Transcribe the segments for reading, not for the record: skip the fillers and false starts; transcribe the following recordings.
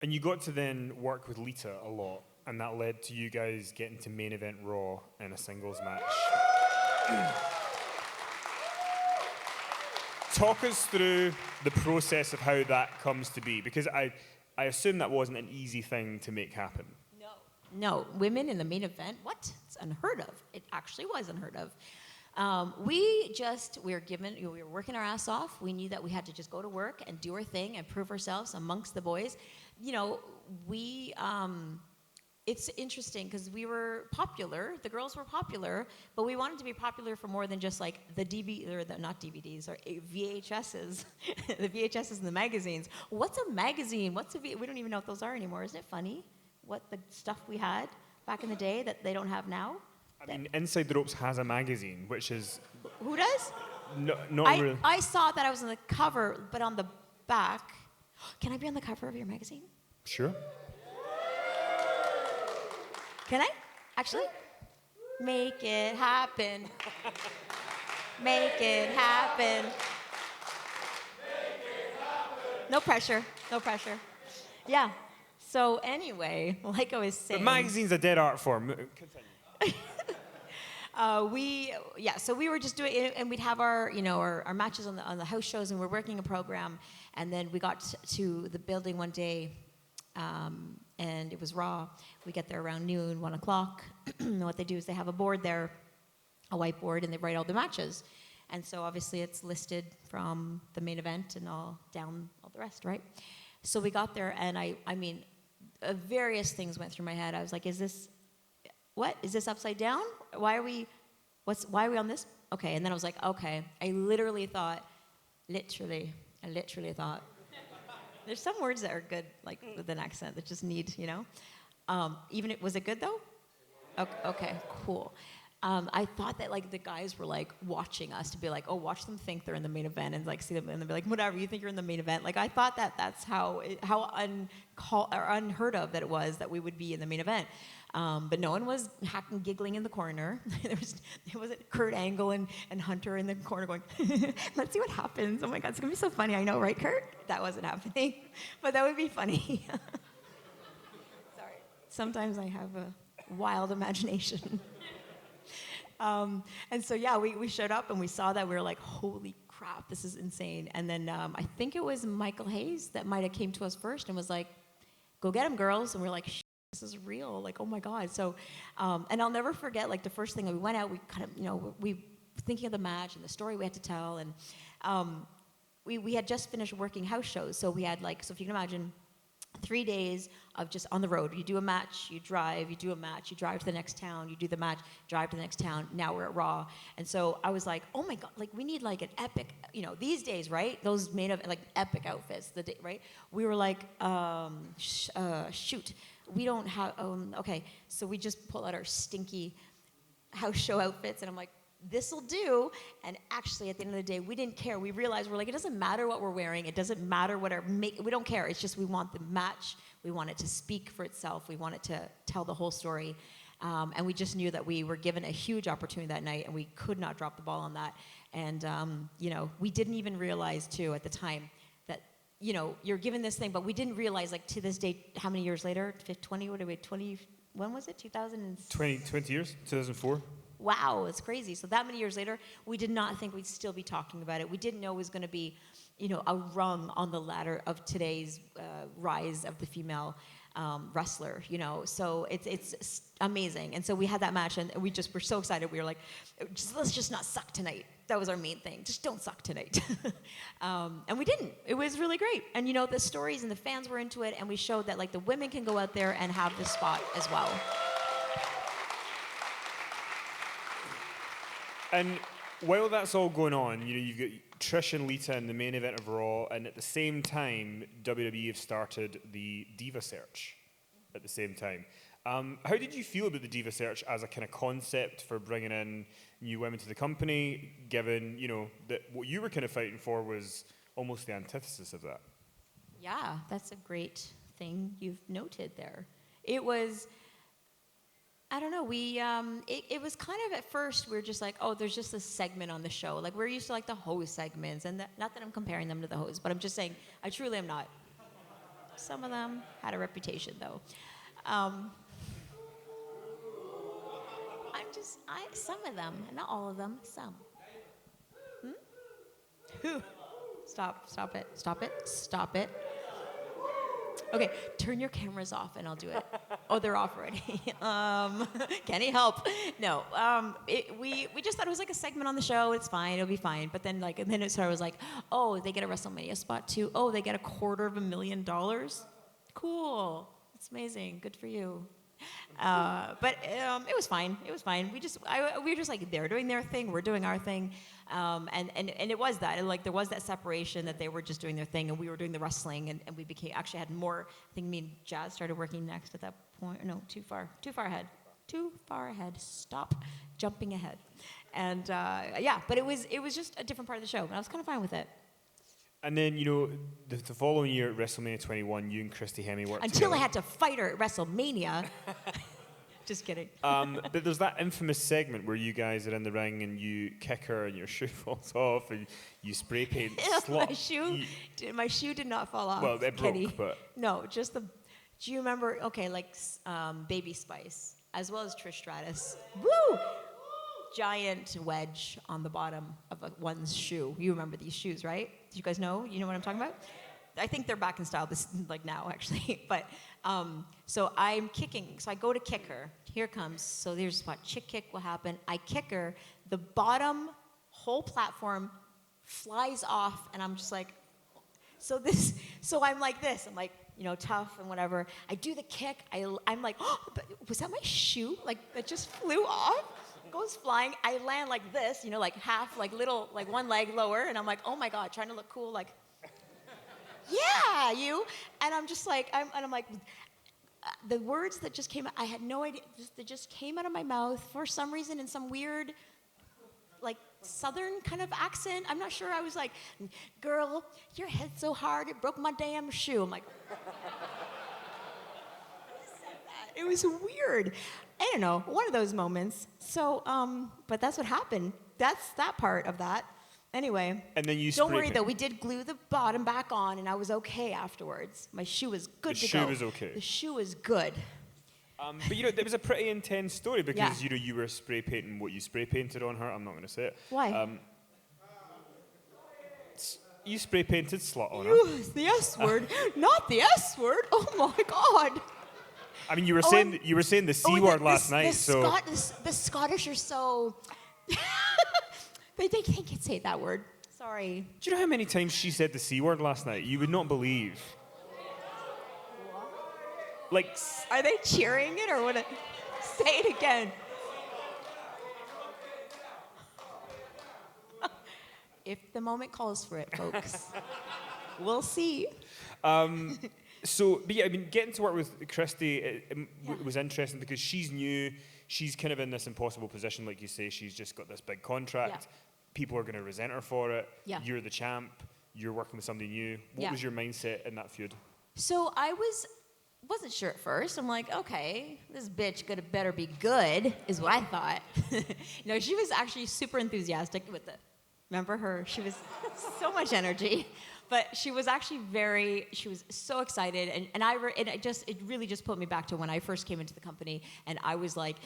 And you got to then work with Lita a lot, and that led to you guys getting to main event Raw in a singles match. Talk us through the process of how that comes to be, because I assume that wasn't an easy thing to make happen. No, women in the main event, what? It's unheard of. It actually was unheard of. We were working our ass off. We knew that we had to just go to work and do our thing and prove ourselves amongst the boys. You know, it's interesting because we were popular. The girls were popular, but we wanted to be popular for more than just like not DVDs or VHSs, the VHSs and the magazines. What's a magazine? We don't even know what those are anymore. Isn't it funny what the stuff we had back in the day that they don't have now? I mean, Inside the Ropes has a magazine, which is... Who does? No, not really. I saw that I was on the cover, but on the back... Can I be on the cover of your magazine? Sure. Can I? Actually? Make it happen. Make it happen. No pressure. No pressure. Yeah. So anyway, like I was saying... The magazine's a dead art form. Continue. So we were just doing it, and we'd have our matches on the house shows, and we're working a program, and then we got to the building one day, and it was Raw. We get there around noon, 1 o'clock. And what they do is they have a board there, a whiteboard, and they write all the matches. And so obviously it's listed from the main event and all down all the rest, right? So we got there, and I mean, various things went through my head. I was like, is this upside down? Why are we on this? Okay, and then I was like, okay. I literally thought, there's some words that are good, like with an accent that just need, was it good though? Okay, cool. I thought that like the guys were like watching us to be like, oh, watch them think they're in the main event and like see them and they'll be like, whatever, you think you're in the main event. Like I thought that's how unheard of that it was that we would be in the main event. But no one was hacking, giggling in the corner. There wasn't Kurt Angle and Hunter in the corner going, let's see what happens. Oh my God, it's gonna be so funny. I know, right, Kurt? That wasn't happening, but that would be funny. Sorry. Sometimes I have a wild imagination. And so, yeah, we showed up and we saw that. We were like, holy crap, this is insane. And then I think it was Michael Hayes that might have came to us first and was like, go get him, girls. And we're like, this is real. Like, oh my God. So, and I'll never forget, like the first thing that we went out, we kind of, we thinking of the match and the story we had to tell. And we had just finished working house shows. So we had so if you can imagine, 3 days of just on the road. You do a match, you drive, you do a match, you drive to the next town, you do the match, drive to the next town. Now we're at Raw. And so I was like, oh my God, like we need like an epic, these days, right? Those made of like epic outfits, right? We were like, shoot, we don't have, okay. So we just pull out our stinky house show outfits and I'm like, this'll do. And actually, at the end of the day, we didn't care. We realized it doesn't matter what we're wearing. It doesn't matter what we don't care. It's just we want the match. We want it to speak for itself. We want it to tell the whole story. And we just knew that we were given a huge opportunity that night, and we could not drop the ball on that. And, we didn't even realize, too, at the time that, you're given this thing, but we didn't realize, to this day, how many years later? 20, when was it? 20 years? 2004? Wow, it's crazy. So that many years later, we did not think we'd still be talking about it. We didn't know it was going to be, a rung on the ladder of today's rise of the female wrestler, So it's amazing. And so we had that match, and we just were so excited. We were like, let's just not suck tonight. That was our main thing. Just don't suck tonight. And we didn't. It was really great. And, the stories and the fans were into it, and we showed that, the women can go out there and have this spot as well. And while that's all going on, you've got Trish and Lita in the main event of Raw, and at the same time, WWE have started the Diva Search at the same time. How did you feel about the Diva Search as a kind of concept for bringing in new women to the company, given, that what you were kind of fighting for was almost the antithesis of that? Yeah, that's a great thing you've noted there. It was... I don't know, it was kind of, at first, we were just like, oh, there's just this segment on the show. We're used to, the hose segments, and not that I'm comparing them to the hose, but I'm just saying, I truly am not. Some of them had a reputation, though. Some of them, not all of them, some. Stop it. Okay, turn your cameras off and I'll do it. Oh, they're off already. Can he help? No. We just thought it was like a segment on the show. It's fine. It'll be fine. But then and then it started was like, oh, they get a WrestleMania spot too. Oh, they get $250,000. Cool. It's amazing. Good for you. But it was fine. It was fine. We were just like they're doing their thing, we're doing our thing, and it was that. And, like there was that separation that they were just doing their thing, and we were doing the wrestling, and we actually had more. I think me and Jazz started working next at that point. No, too far ahead. Stop jumping ahead. And but it was just a different part of the show, and I was kind of fine with it. And then, the following year at WrestleMania 21, you and Christie Hemme worked Until together. I had to fight her at WrestleMania. Just kidding. But there's that infamous segment where you guys are in the ring and you kick her and your shoe falls off and you spray paint My shoe did not fall off. Well, it broke, Kenny. but... No, just the... Do you remember, Baby Spice, as well as Trish Stratus. Woo! Giant wedge on the bottom of one's shoe. You remember these shoes, right? Do you guys know? You know what I'm talking about? I think they're back in style now, actually. But so I'm kicking. So I go to kick her. Here comes. So there's a spot. Chick kick will happen. I kick her. The bottom whole platform flies off, and I'm just like, so I'm like this. I'm like, tough and whatever. I do the kick. I'm like, oh, but was that my shoe? Like that just flew off. Goes flying. I land like this, like half, like little, like one leg lower, and I'm like, oh my god, trying to look cool, like, yeah, you. And I'm just like, I'm like, the words that just came out, I had no idea. They just came out of my mouth for some reason in some weird, like southern kind of accent. I'm not sure. I was like, girl, your head's so hard, it broke my damn shoe. I'm like. It was weird. I don't know, one of those moments. So, but that's what happened. That's that part of that. Anyway. And then you don't worry though, we did glue the bottom back on, and I was okay afterwards. My shoe was good to go. The shoe was okay. The shoe was good. But there was a pretty intense story because you were spray painting what you spray painted on her. I'm not going to say it. Why? You spray painted slut on her. The S word, not the S word. Oh my god. I mean, you were saying the C word last night, so... The Scottish are so... they can't say that word. Sorry. Do you know how many times she said the C word last night? You would not believe. Like... Are they cheering it, or what? Say it again. If the moment calls for it, folks. We'll see. So, but yeah, I mean, getting to work with Christie it was interesting because she's new. She's kind of in this impossible position, like you say. She's just got this big contract. Yeah. People are going to resent her for it. Yeah. You're the champ. You're working with somebody new. What was your mindset in that feud? So I wasn't sure at first. I'm like, okay, this bitch better be good, is what I thought. No, she was actually super enthusiastic with it. Remember her? She was so much energy. But she was actually she was so excited, and it really just put me back to when I first came into the company, and I was like,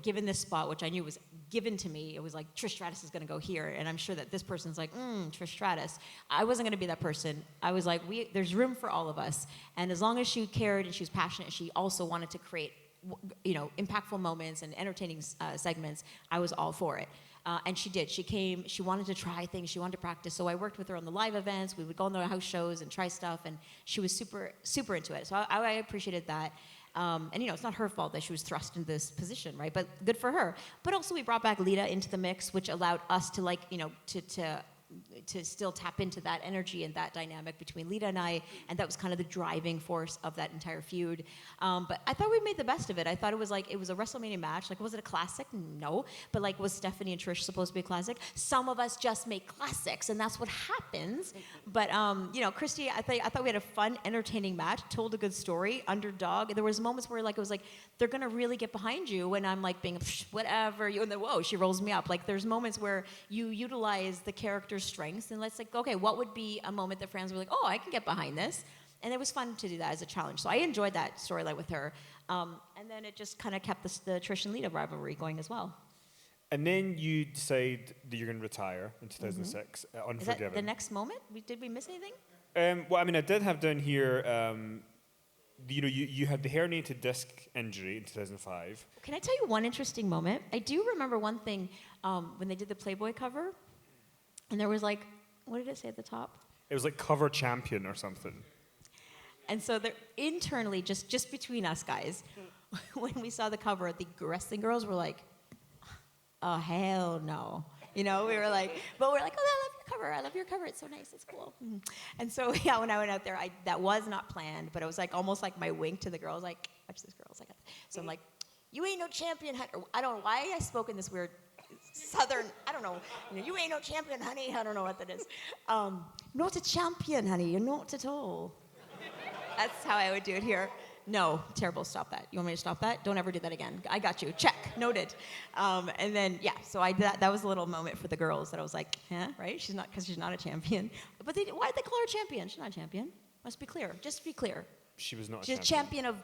given this spot, which I knew was given to me, it was like, Trish Stratus is going to go here, and I'm sure that this person's like, Trish Stratus. I wasn't going to be that person. I was like, there's room for all of us, and as long as she cared and she was passionate, she also wanted to create, impactful moments and entertaining segments. I was all for it. And she did. She came. She wanted to try things. She wanted to practice. So I worked with her on the live events. We would go on the house shows and try stuff. And she was super, super into it. So I appreciated that. And it's not her fault that she was thrust into this position, right? But good for her. But also we brought back Lita into the mix, which allowed us to to still tap into that energy and that dynamic between Lita and I, and that was kind of the driving force of that entire feud. But I thought we made the best of it. I thought it was a WrestleMania match. Like, was it a classic? No. But was Stephanie and Trish supposed to be a classic? Some of us just make classics, and that's what happens. But Christie, I thought we had a fun, entertaining match. Told a good story. Underdog. There was moments where it was like they're gonna really get behind you when I'm like being whatever. And then whoa, she rolls me up. Like, there's moments where you utilize the character's strengths, and let's okay, what would be a moment that fans were like, oh, I can get behind this. and it was fun to do that as a challenge. So I enjoyed that storyline with her. And then it just kind of kept the Trish and Lita rivalry going as well. And then you decide that you're going to retire in 2006 at Unforgiven. Is that the next moment? Did we miss anything? Well, I mean, I did have down here, you had the herniated disc injury in 2005. Can I tell you one interesting moment? I do remember one thing when they did the Playboy cover, and there was like, what did it say at the top? It was like cover champion or something. And so internally, just between us guys, when we saw the cover, the wrestling girls were like, oh, hell no. You know, we were like, but we're like, oh, I love your cover. I love your cover. It's so nice. It's cool. Mm-hmm. And so, yeah, when I went out there, that was not planned, but it was like almost like my wink to the girls, like, watch this, girls. So I'm like, you ain't no champion, honey. I don't know why I spoke in this weird Southern, I don't know. You ain't no champion, honey. I don't know what that is. Not a champion, honey. You're not at all. That's how I would do it here. No, terrible, stop that. You want me to stop that? Don't ever do that again. I got you, check, noted. And then, yeah, so that was a little moment for the girls that I was like, huh, right? Because she's not a champion. But why'd they call her a champion? She's not a champion. Must be clear, just to be clear. She was not She's a champion.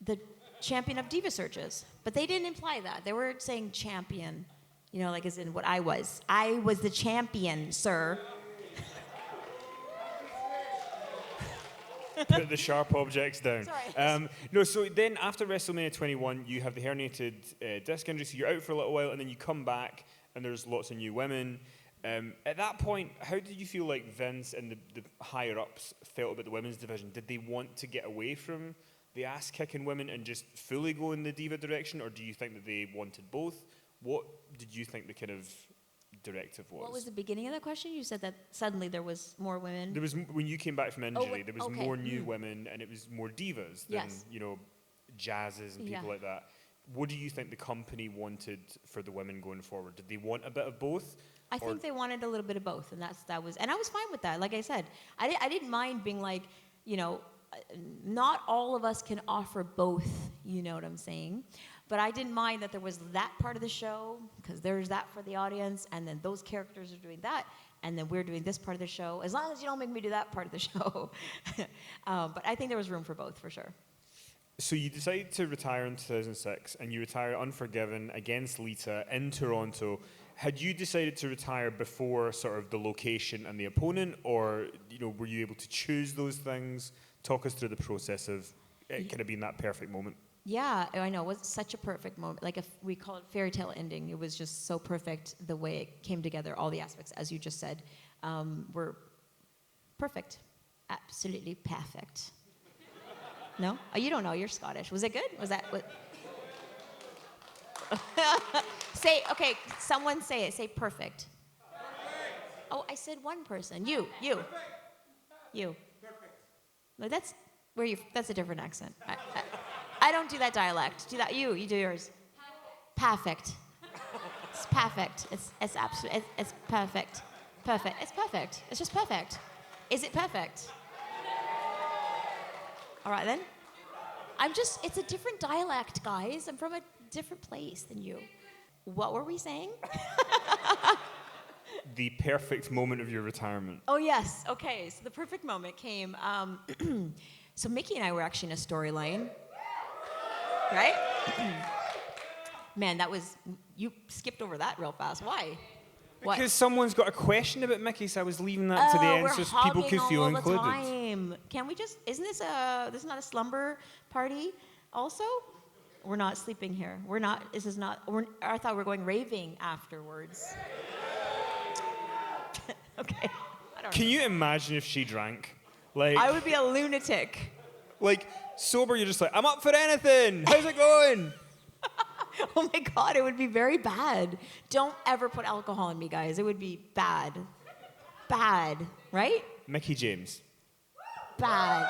The champion of Diva Searches. But they didn't imply that. They were saying champion, like as in what I was. I was the champion, sir. Put the sharp objects down. Sorry. No, so then after WrestleMania 21, you have the herniated disc injury, so you're out for a little while, and then you come back, and there's lots of new women. At that point, how did you feel like Vince and the higher-ups felt about the women's division? Did they want to get away from the ass-kicking women and just fully go in the diva direction, or do you think that they wanted both? What did you think the kind of directive was? What was the beginning of that question? You said that suddenly there was more women. There was, when you came back from injury, there was okay. more new women, and it was more divas than, jazzes and people like that. What do you think the company wanted for the women going forward? Did they want a bit of both? I think they wanted a little bit of both, and and I was fine with that. Like I said, I didn't mind being like, not all of us can offer both, you know what I'm saying? But I didn't mind that there was that part of the show, because there's that for the audience, and then those characters are doing that, and then we're doing this part of the show, as long as you don't make me do that part of the show. But I think there was room for both, for sure. So you decided to retire in 2006, and you retired Unforgiven against Lita in Toronto. Had you decided to retire before sort of the location and the opponent, or were you able to choose those things? Talk us through the process of it kind of being that perfect moment. Yeah, I know. It was such a perfect moment. Like, if we call it fairy tale ending, it was just so perfect the way it came together. All the aspects, as you just said, were perfect. Absolutely perfect. No? Oh, you don't know. You're Scottish. Was it good? Was that... Okay, someone say it. Say perfect. Oh, I said one person. You. Perfect. No, that's a different accent. I don't do that dialect. Do that. You do yours. Perfect. It's perfect. It's absolute. It's perfect. Perfect. It's perfect. It's just perfect. Is it perfect? All right then. It's a different dialect, guys. I'm from a different place than you. What were we saying? The perfect moment of your retirement. Oh yes. Okay. So the perfect moment came. So Mickie and I were actually in a storyline. Right? Man, you skipped over that real fast. Why? What? Because someone's got a question about Mickie, so I was leaving that to the end so people could feel included. Time. Can we just, isn't this not a slumber party also? We're not sleeping here. I thought we were going raving afterwards. Okay. Can you imagine if she drank? Like, I would be a lunatic. Like, sober, you're just like, I'm up for anything. How's it going? Oh my God, it would be very bad. Don't ever put alcohol in me, guys. It would be bad. Bad, right? Mickie James. Bad.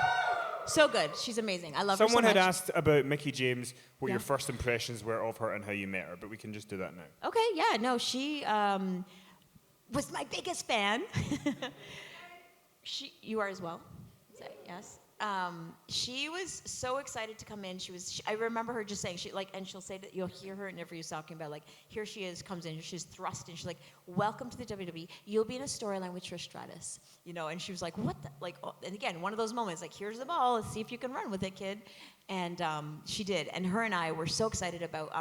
So good. She's amazing. I love her so much. Someone had asked about Mickie James, what your first impressions were of her and how you met her, but we can just do that now. Okay, yeah, no, she was my biggest fan. You are as well? Yes? she was so excited to come in. I remember her just saying, and she'll say that you'll hear her in interviews talking about, like, here she is, comes in, she's thrust in. She's like, welcome to the WWE. You'll be in a storyline with Trish Stratus, and she was like, what the, like, oh, and again, one of those moments, like, here's the ball, let's see if you can run with it, kid. And she did. And her and I were so excited about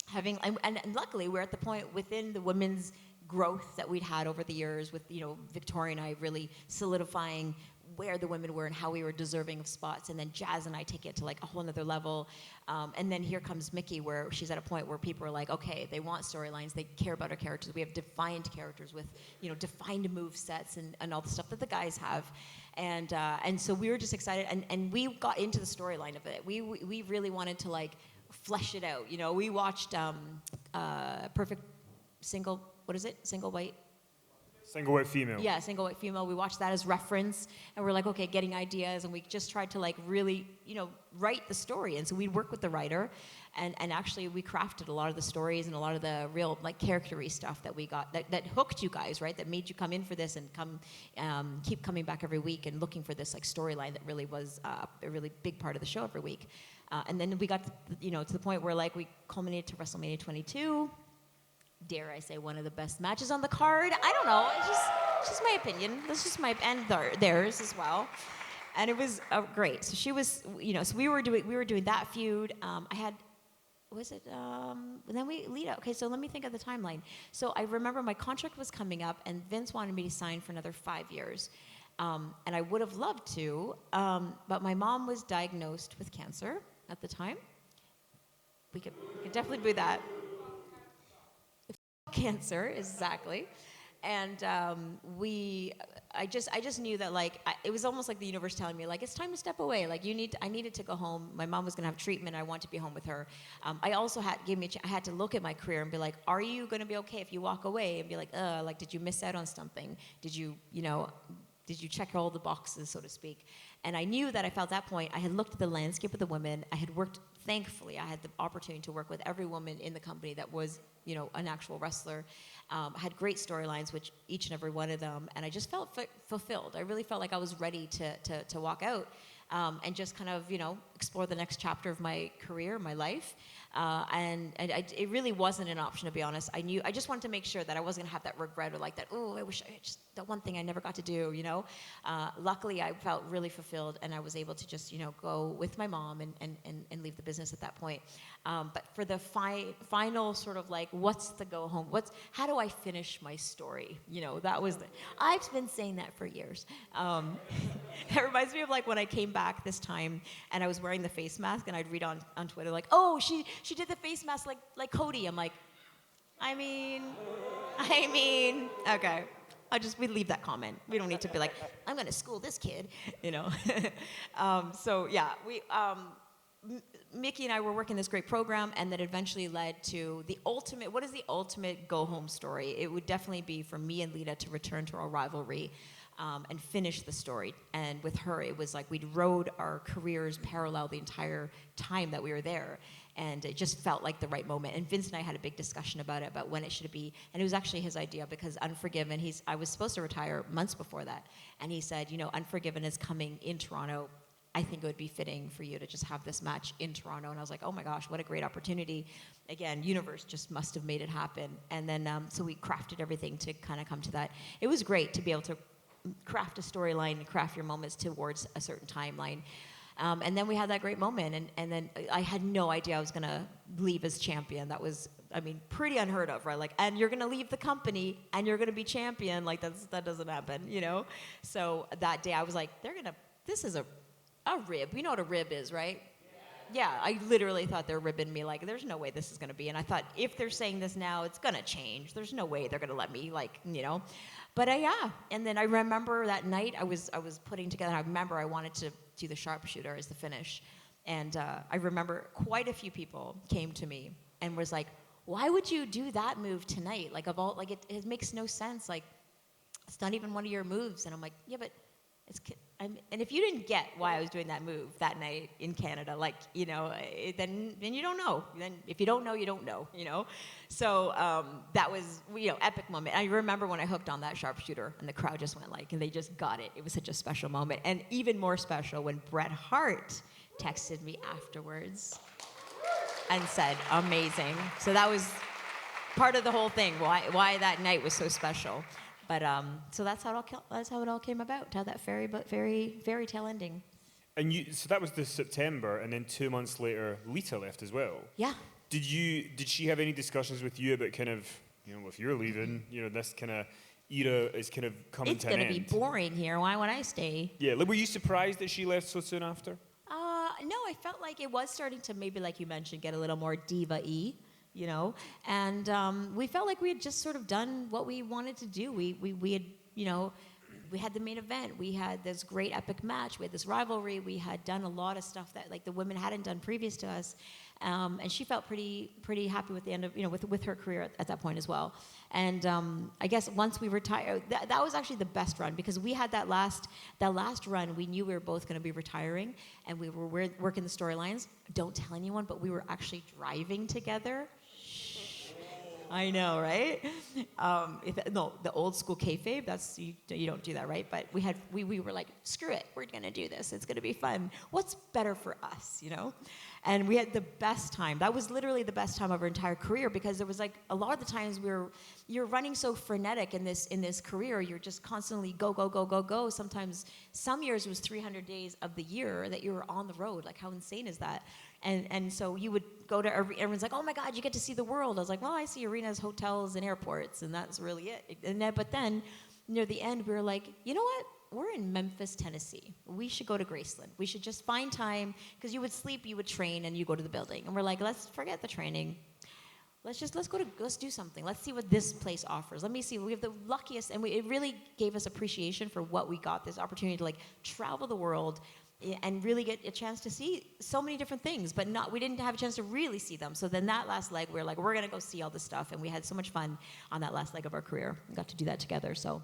having, and luckily we're at the point within the women's growth that we'd had over the years with, Victoria and I really solidifying where the women were and how we were deserving of spots, and then Jazz and I take it to like a whole nother level. And then here comes Mickie, where she's at a point where people are like, okay, they want storylines, they care about our characters. We have defined characters with, defined move sets and all the stuff that the guys have. And so we were just excited, and we got into the storyline of it. We really wanted to like flesh it out. We watched Perfect Single, what is it? Single White? Single white female. Yeah, Single White Female. We watched that as reference, and we're like, okay, getting ideas, and we just tried to like really, write the story. And so we'd work with the writer, and actually we crafted a lot of the stories and a lot of the real like character-y stuff that we got that hooked you guys, right? That made you come in for this and keep coming back every week and looking for this like storyline that really was a really big part of the show every week. And then we got to the point where like we culminated to WrestleMania 22. Dare I say, one of the best matches on the card. I don't know. It's just my opinion. That's just and theirs as well. And it was great. So she was, so we were doing that feud. Lita. Okay, so let me think of the timeline. So I remember my contract was coming up, and Vince wanted me to sign for another 5 years. And I would have loved to, but my mom was diagnosed with cancer at the time. We could definitely do that. Cancer, exactly. And I just knew that like it was almost like the universe telling me like it's time to step away. Like I needed to go home. My mom was gonna have treatment. I want to be home with her. I also I had to look at my career and be like, are you gonna be okay if you walk away? And be like, did you miss out on something? Did you check all the boxes, so to speak? And I knew that I felt at that point, I had looked at the landscape of the women. I had worked, thankfully, I had the opportunity to work with every woman in the company that was, an actual wrestler. I had great storylines, which each and every one of them, and I just felt fulfilled. I really felt like I was ready to walk out and just kind of, explore the next chapter of my career, my life. It really wasn't an option, to be honest. I just wanted to make sure that I wasn't gonna have that regret or like that, oh, I wish that one thing I never got to do, Luckily, I felt really fulfilled, and I was able to just, go with my mom and leave the business at that point. But for the final sort of like, what's the go home? How do I finish my story? I've been saying that for years. That reminds me of like when I came back this time and I was wearing the face mask, and I'd read on Twitter like, oh, she did the face mask like Cody. I'm like, I mean, okay. We leave that comment. We don't need to be like, I'm gonna school this kid, So yeah, Mickie and I were working this great program, and that eventually led to what is the ultimate go-home story? It would definitely be for me and Lita to return to our rivalry and finish the story. And with her, it was like we'd rode our careers parallel the entire time that we were there. And it just felt like the right moment. And Vince and I had a big discussion about it, about when it should be. And it was actually his idea, because Unforgiven, I was supposed to retire months before that. And he said, Unforgiven is coming in Toronto. I think it would be fitting for you to just have this match in Toronto. And I was like, oh my gosh, what a great opportunity. Again, universe just must have made it happen. And then, so we crafted everything to kind of come to that. It was great to be able to craft a storyline and craft your moments towards a certain timeline. And then we had that great moment, and then I had no idea I was going to leave as champion. That was, pretty unheard of, right? Like, and you're going to leave the company, and you're going to be champion. Like, that doesn't happen, So that day I was like, this is a rib. You know what a rib is, right? Yeah, I literally thought they were ribbing me. Like, there's no way this is going to be. And I thought, if they're saying this now, it's going to change. There's no way they're going to let me, But yeah, and then I remember that night I was putting together, I remember I wanted to do the sharpshooter as the finish. And I remember quite a few people came to me and was like, why would you do that move tonight? Like, it makes no sense. Like, it's not even one of your moves. And I'm like, yeah, but and if you didn't get why I was doing that move that night in Canada, like, you know, then you don't know. Then if you don't know, you don't know, you know? So that was, you know, epic moment. I remember when I hooked on that sharpshooter and the crowd just went like, and they just got it. It was such a special moment. And even more special when Bret Hart texted me afterwards and said, amazing. So that was part of the whole thing, why that night was so special. But so that's how it all came about, to have that fairy tale ending. And so that was the September, and then 2 months later, Lita left as well. Yeah. Did she have any discussions with you about kind of, you know, if you're leaving, you know, this kind of era is kind of coming to an end? It's going to be boring here. Why would I stay? Yeah. Like, were you surprised that she left so soon after? No, I felt like it was starting to maybe, like you mentioned, get a little more diva-y. You know, and we felt like we had just sort of done what we wanted to do. We had, you know, we had the main event. We had this great epic match. We had this rivalry. We had done a lot of stuff that like the women hadn't done previous to us. And she felt pretty happy with the end of, you know, with her career at that point as well. And I guess once we retired, that was actually the best run, because we had that last run. We knew we were both going to be retiring, and we were working the storylines. Don't tell anyone, but we were actually driving together. I know, right? The old school kayfabe, that's you don't do that, right? But we were like, screw it, we're gonna do this. It's gonna be fun. What's better for us, you know? And we had the best time. That was literally the best time of our entire career, because there was like a lot of the times you're running so frenetic in this career. You're just constantly go, go, go, go, go. Sometimes some years it was 300 days of the year that you were on the road. Like, how insane is that? And so you would go to everyone's like, oh my God, you get to see the world. I was like, well, I see arenas, hotels, and airports, and that's really it. But then near the end, we were like, you know what? We're in Memphis, Tennessee. We should go to Graceland. We should just find time, because you would sleep, you would train, and you go to the building. And we're like, let's forget the training. Let's do something. Let's see what this place offers. Let me see. We have the luckiest, and it really gave us appreciation for what we got, this opportunity to like travel the world and really get a chance to see so many different things, but we didn't have a chance to really see them. So then that last leg, we were like, we're gonna go see all this stuff, and we had so much fun on that last leg of our career. We got to do that together, so.